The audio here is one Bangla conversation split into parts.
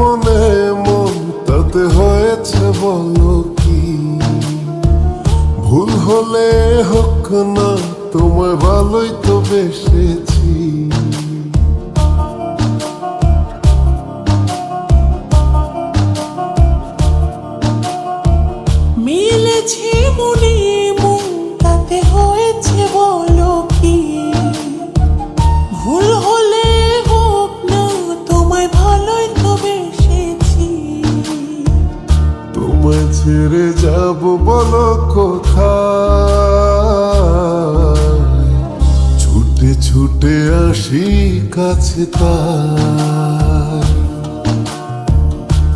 মনে মন তাতে হয়েছে বলো কি? ভুল হলে হোক না, তোমায় ভালোই তো বেসেছি। মিলেছে মনে মন তাতে হয়েছে বলো কি? ভুল হলে হোক না, তোমায় ভালোই তো বেসেছি। তোমায় ছেড়ে যাব বলো কোথায়? ছুটে ছুটে আসি কাছে তাই।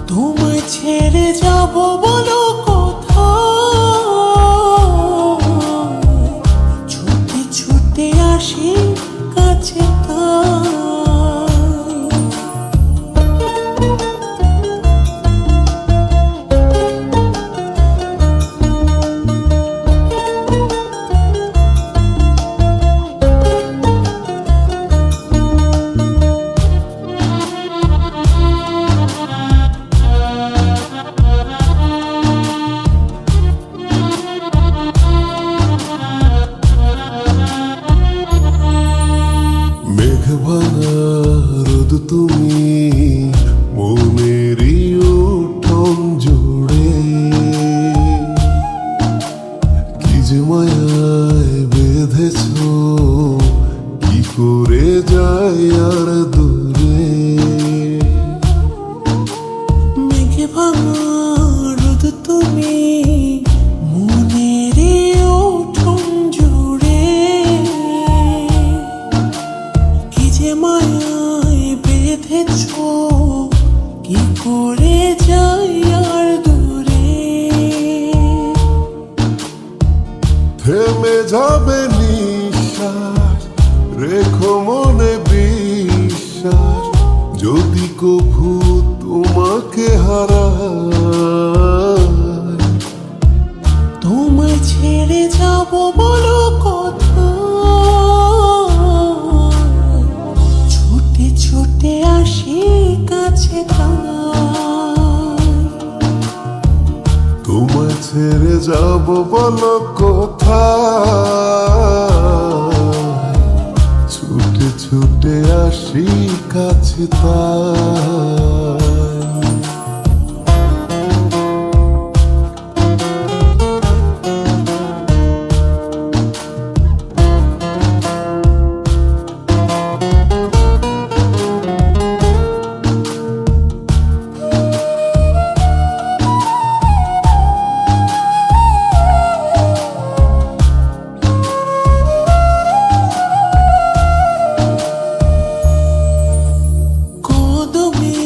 তোমায় ছেড়ে যাব বলো কোথায়? ছুটে ছুটে আসি কাছে তাই। মেঘভাঙা রোদ তুমি মনেরই উঠোন জুড়ে, কি যে মায়ায় বেঁধেছ, কি করে যাই আর দূরে। মেঘে ভাঙা রোদ তুমি মনের উঠোন জুড়ে, কি যে মায়ায় বেঁধেছ, কি করে যাই আর দূরে। থেমে যাবে নিঃশ্বাস, রেখো মনে বিশ্বাস, যদি কভু তোমাকে হারাই। তোমায় ছেড়ে যাব বলো কোথায়? ছুটে ছুটে আসি কাছে তাই। তোমায় ছেড়ে যাব বলো কোথায়? ছুটে ছুটে আসি কাছে তাই। কদমে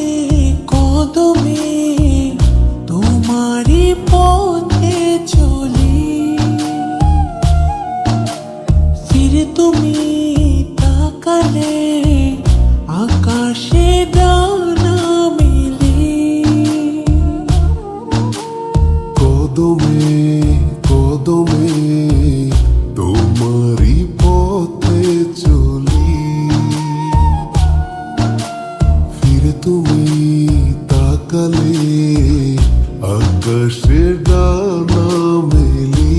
কদমে তোমারই পথে চলি, ফিরে তুমি তাকালে আকাশে ডানা মেলে। কদমে কদমে তোমারই পথে চলি, ফিরে তুমি তাকালে আকাশে ডানা মেলি।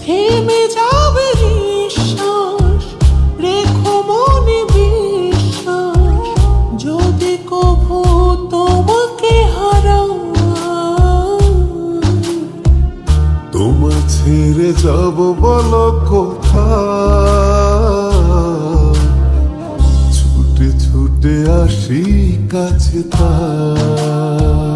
থেমে যাবে নিঃশ্বাস, রেখো মনে বিশ্বাস, যদি কভু তোমাকে হারাই। তোমায় ছেড়ে যাব বলো কোথায়? ছুটে ছুটে আসি কাছে তাই।